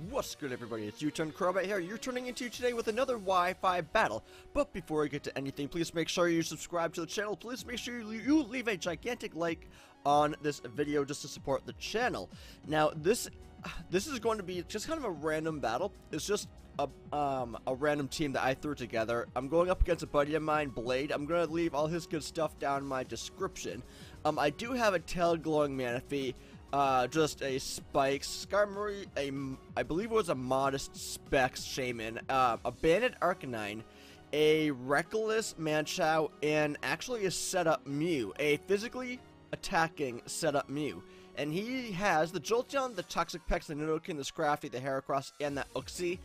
What's good, everybody? It's UturnCrobat here. You're turning into today with another Wi-Fi battle. But before we get to anything, please make sure you subscribe to the channel. Please make sure you leave a gigantic like on this video just to support the channel. Now, this is going to be just kind of a random battle. It's just a random team that I threw together. I'm going up against a buddy of mine, Blade. I'm going to leave all his good stuff down in my description. I do have a tail glowing Manaphy. Just a Spikes, Skarmory, I believe it was a Modest Specs Shaman, a Banded Arcanine, a Reckless Manchow, and actually a Setup Mew, a physically attacking Setup Mew. And he has the Jolteon, the Toxapex, the Nidoking, the Scrafty, the Heracross, and the Uxie.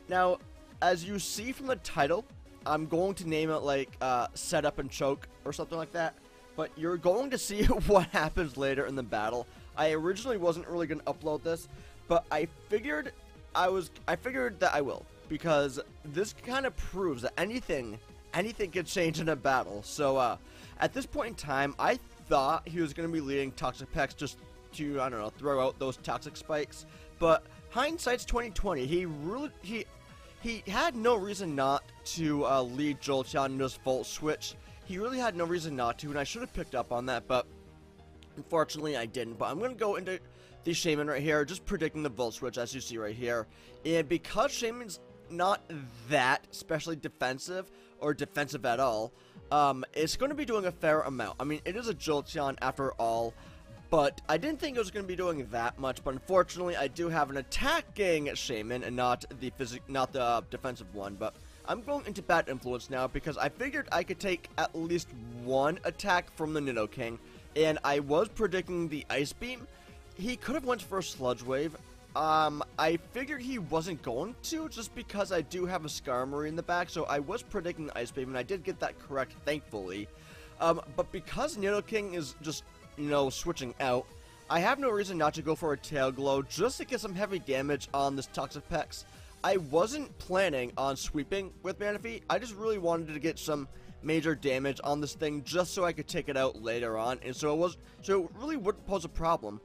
Now, as you see from the title, I'm going to name it like, Setup and Choke, or something like that. But you're going to see what happens later in the battle. I originally wasn't really going to upload this, but I figured that I will, because this kind of proves that anything can change in a battle. So at this point in time, I thought he was going to be leading Toxapex just to, I don't know, throw out those toxic spikes. But hindsight's 2020. He had no reason not to lead Jolteon into his Volt Switch. He really had no reason not to, and I should have picked up on that, but unfortunately I didn't. But I'm going to go into the Shaman right here, just predicting the Volt Switch, as you see right here. And because Shaman's not that especially defensive, or defensive at all, it's going to be doing a fair amount. I mean, it is a Jolteon after all, but I didn't think it was going to be doing that much. But unfortunately, I do have an attacking Shaman, and not the defensive one, but I'm going into Bad Influence now because I figured I could take at least one attack from the Nidoking, and I was predicting the Ice Beam. He could have went for a Sludge Wave. I figured he wasn't going to, just because I do have a Skarmory in the back, so I was predicting the Ice Beam, and I did get that correct, thankfully. But because Nidoking is just, switching out, I have no reason not to go for a Tail Glow, just to get some heavy damage on this Toxapex. I wasn't planning on sweeping with Manaphy. I just really wanted to get some major damage on this thing just so I could take it out later on, and so it really wouldn't pose a problem.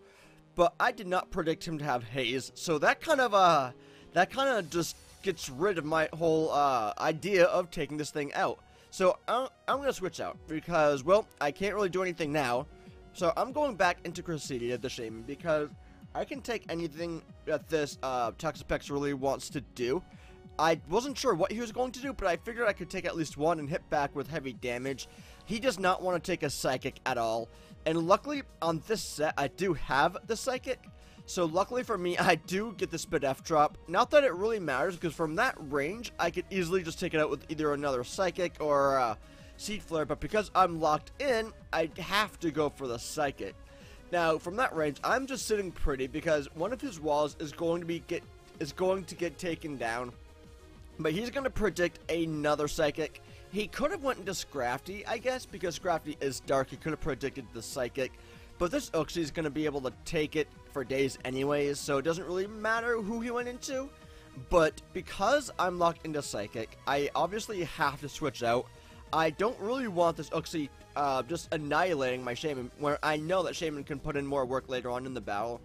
But I did not predict him to have Haze, so that kind of just gets rid of my whole idea of taking this thing out. So I'm gonna switch out because, well, I can't really do anything now. So I'm going back into Cresselia, the Shaman, because I can take anything that this Toxapex really wants to do. I wasn't sure what he was going to do, but I figured I could take at least one and hit back with heavy damage. He does not want to take a Psychic at all. And luckily, on this set, I do have the Psychic. So luckily for me, I do get the Spadef drop. Not that it really matters, because from that range, I could easily just take it out with either another Psychic or Seed Flare. But because I'm locked in, I have to go for the Psychic. Now, from that range, I'm just sitting pretty because one of his walls is going to get taken down. But he's going to predict another Psychic. He could have went into Scrafty, I guess, because Scrafty is dark. He could have predicted the Psychic. But this Uxie is going to be able to take it for days anyways, so it doesn't really matter who he went into. But because I'm locked into Psychic, I obviously have to switch out. I don't really want this Uxie just annihilating my Shaman, where I know that Shaman can put in more work later on in the battle.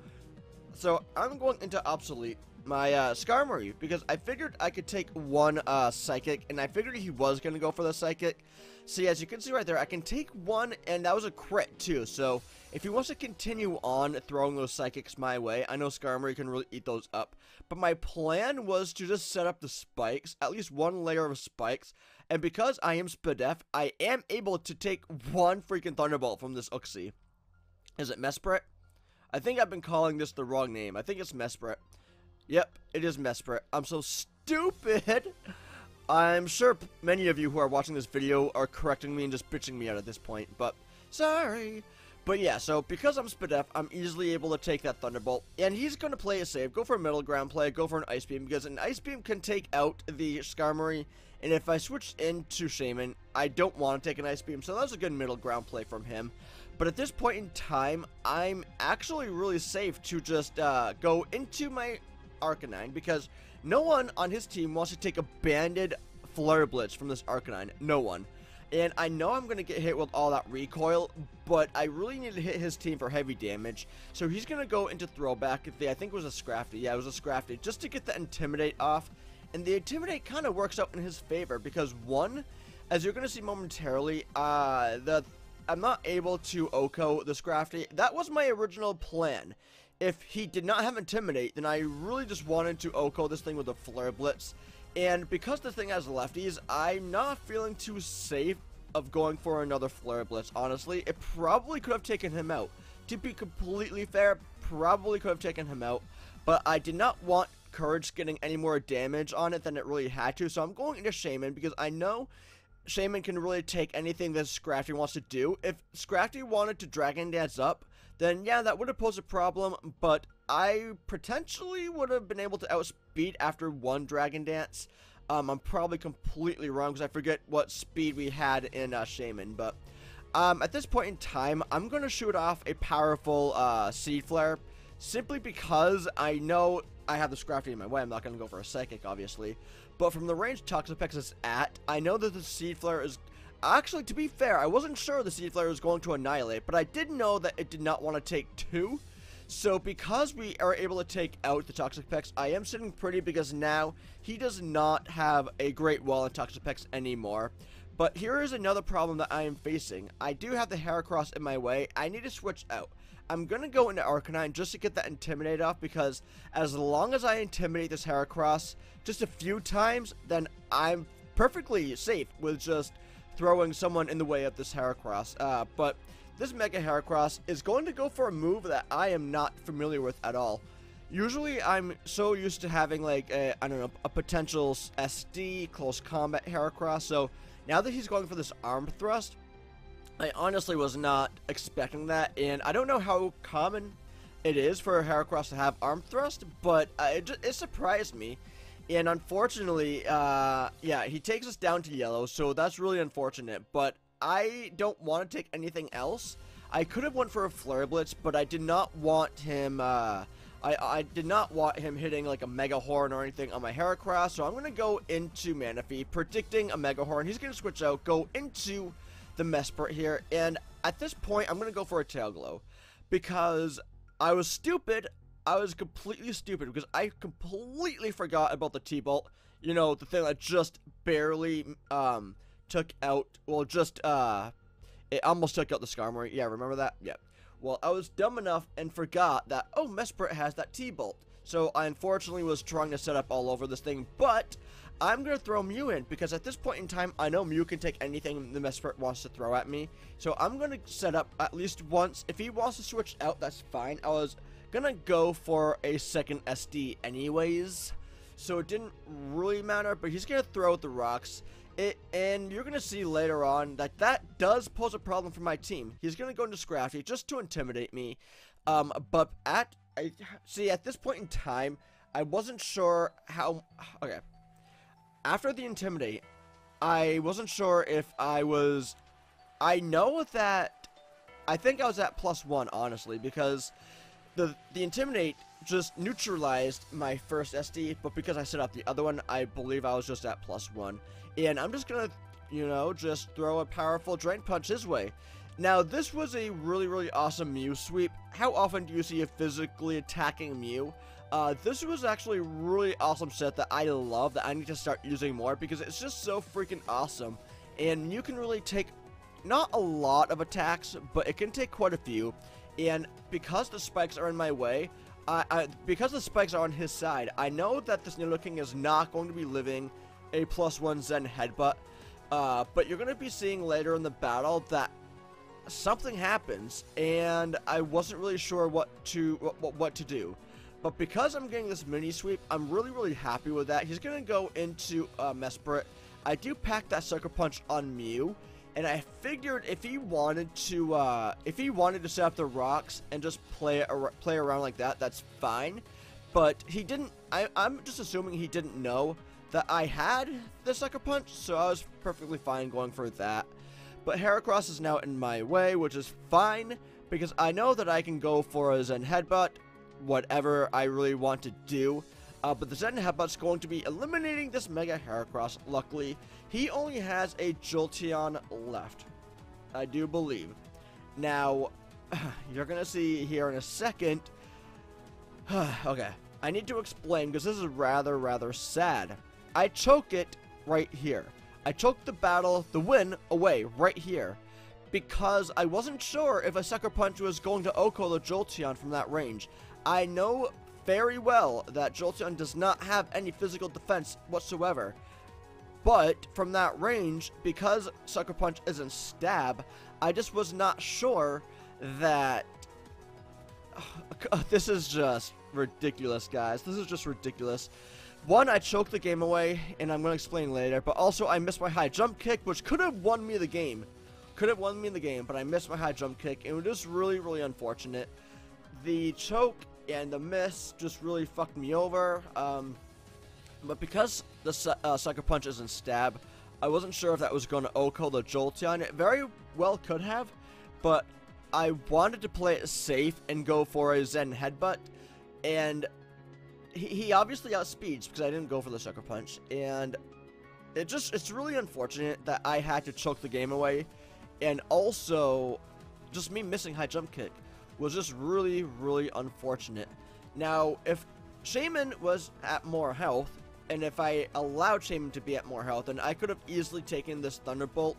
So I'm going into Obsolete my Skarmory, because I figured I could take one Psychic, and I figured he was going to go for the Psychic. See, as you can see right there, I can take one, and that was a crit too. So if he wants to continue on throwing those Psychics my way, I know Skarmory can really eat those up. But my plan was to just set up the Spikes, at least one layer of Spikes. And because I am Spadef, I am able to take one freaking Thunderbolt from this Uxie. Is it Mesprit? I think I've been calling this the wrong name. I think it's Mesprit. Yep, it is Mesprit. I'm so stupid. I'm sure many of you who are watching this video are correcting me and just bitching me out at this point, but sorry. But yeah, so because I'm Spadef, I'm easily able to take that Thunderbolt, and he's going to play a save, go for a middle ground play, go for an Ice Beam, because an Ice Beam can take out the Skarmory, and if I switch into Shaman, I don't want to take an Ice Beam, so that was a good middle ground play from him. But at this point in time, I'm actually really safe to just go into my Arcanine, because no one on his team wants to take a banded Flare Blitz from this Arcanine. No one. And I know I'm going to get hit with all that recoil, but I really need to hit his team for heavy damage. So he's going to go into throwback. I think it was a Scrafty. Yeah, it was a Scrafty. Just to get the Intimidate off. And the Intimidate kind of works out in his favor. Because one, as you're going to see momentarily, I'm not able to Oko the Scrafty. That was my original plan. If he did not have Intimidate, then I really just wanted to Oko this thing with a Flare Blitz. And because the thing has lefties, I'm not feeling too safe of going for another Flare Blitz, honestly. It probably could have taken him out. To be completely fair, probably could have taken him out. But I did not want Courage getting any more damage on it than it really had to. So I'm going into Shaman because I know Shaman can really take anything that Scrafty wants to do. If Scrafty wanted to Dragon Dance up, then yeah, that would have posed a problem. But I potentially would have been able to outspeed after one Dragon Dance. I'm probably completely wrong because I forget what speed we had in Shaman. But at this point in time, I'm going to shoot off a powerful Seed Flare. Simply because I know I have the Scrafty in my way. I'm not going to go for a Psychic, obviously. But from the range Toxapex is at, I know that the Seed Flare is... Actually, to be fair, I wasn't sure the Seed Flare was going to Annihilate. But I did know that it did not want to take 2. So because we are able to take out the Toxapex, I am sitting pretty because now he does not have a great wall in Toxapex anymore. But here is another problem that I am facing. I do have the Heracross in my way. I need to switch out. I'm going to go into Arcanine just to get that Intimidate off because as long as I intimidate this Heracross just a few times, then I'm perfectly safe with just throwing someone in the way of this Heracross. But this Mega Heracross is going to go for a move that I am not familiar with at all. Usually, I'm so used to having, like, I don't know, a potential SD, close combat Heracross. So, now that he's going for this Arm Thrust, I honestly was not expecting that. And I don't know how common it is for a Heracross to have Arm Thrust, but it surprised me. And unfortunately, yeah, he takes us down to yellow, so that's really unfortunate. But I don't want to take anything else. I could have went for a Flare Blitz, but I did not want him, I did not want him hitting like a Mega Horn or anything on my Heracross, so I'm going to go into Manaphy, predicting a Mega Horn. He's going to switch out, go into the Mesprit here, and at this point, I'm going to go for a Tail Glow, because I was stupid. I was completely stupid, because I completely forgot about the T-Bolt, you know, the thing that just barely, took out, well, just, it almost took out the Skarmory. Yeah, remember that? Yeah. Well, I was dumb enough and forgot that, oh, Mesprit has that T-Bolt. So I unfortunately was trying to set up all over this thing, but I'm going to throw Mew in, because at this point in time, I know Mew can take anything the Mesprit wants to throw at me. So I'm going to set up at least once. If he wants to switch out, that's fine. I was going to go for a second SD anyways, so it didn't really matter, but he's going to throw out the rocks. And you're going to see later on that that does pose a problem for my team. He's going to go into Scrafty just to intimidate me. But at this point in time, I wasn't sure how... Okay. After the Intimidate, I wasn't sure if I was... I know that... I think I was at +1, honestly, because the Intimidate just neutralized my first SD, but because I set up the other one, I believe I was just at +1. And I'm just gonna, you know, just throw a powerful Drain Punch his way. Now, this was a really, really awesome Mew sweep. How often do you see a physically attacking Mew? This was actually a really awesome set that I love, that I need to start using more, because it's just so freaking awesome. And Mew can really take, not a lot of attacks, but it can take quite a few. And because the spikes are in my way, because the spikes are on his side, I know that this Nidoking is not going to be living a +1 Zen Headbutt, but you're going to be seeing later in the battle that something happens, and I wasn't really sure what to do. But because I'm getting this mini sweep, I'm really, really happy with that. He's going to go into Mesprit. I do pack that Sucker Punch on Mew, and I figured if he wanted to set up the rocks and just play around like that, that's fine. But he didn't. I'm just assuming he didn't know that I had the Sucker Punch, so I was perfectly fine going for that. But Heracross is now in my way, which is fine, because I know that I can go for a Zen Headbutt, whatever I really want to do. But the Zen Headbutt's going to be eliminating this Mega Heracross. Luckily, he only has a Jolteon left, I do believe. Now, you're going to see here in a second. Okay, I need to explain because this is rather sad. I choke it right here. I choked the battle, the win, away right here. Because I wasn't sure if a Sucker Punch was going to OHKO the Jolteon from that range. I know very well that Jolteon does not have any physical defense whatsoever. But from that range, because Sucker Punch isn't stab, I just was not sure that... This is just ridiculous, guys. This is just ridiculous. One, I choked the game away, and I'm going to explain later. But also, I missed my high jump kick, which could have won me the game. But I missed my high jump kick, and it was just really unfortunate. The choke and the miss just really fucked me over. But because the Sucker Punch isn't stab, I wasn't sure if that was going to OHKO the Jolteon. It very well could have, but I wanted to play it safe and go for a Zen Headbutt, and he obviously outspeeds because I didn't go for the Sucker Punch, and it's really unfortunate that I had to choke the game away. And also, just me missing high jump kick was just really unfortunate. Now, if Shaman was at more health, and if I allowed Shaman to be at more health, then I could have easily taken this Thunderbolt.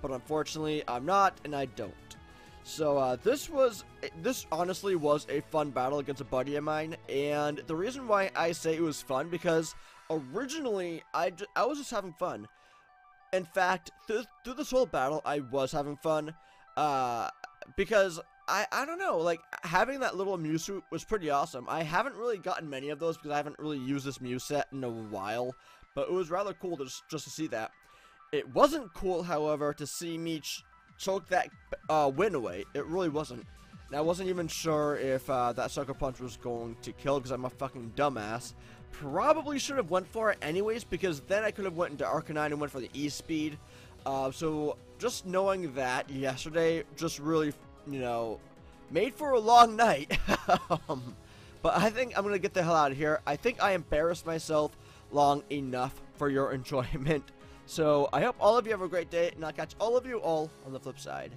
But unfortunately, I'm not, and I don't. So, this honestly was a fun battle against a buddy of mine. And the reason why I say it was fun, because originally, I was just having fun. In fact, through this whole battle, I was having fun, because, I don't know, like, having that little Mew suit was pretty awesome. I haven't really gotten many of those because I haven't really used this Mew set in a while, but it was rather cool just to see that. It wasn't cool, however, to see me choke that win away. It really wasn't. And I wasn't even sure if that Sucker Punch was going to kill because I'm a fucking dumbass. Probably should have went for it anyways, because then I could have went into Arcanine and went for the E-Speed. So just knowing that yesterday just really, you know, made for a long night. But I think I'm going to get the hell out of here. I think I embarrassed myself long enough for your enjoyment. So I hope all of you have a great day, and I'll catch all of you all on the flip side.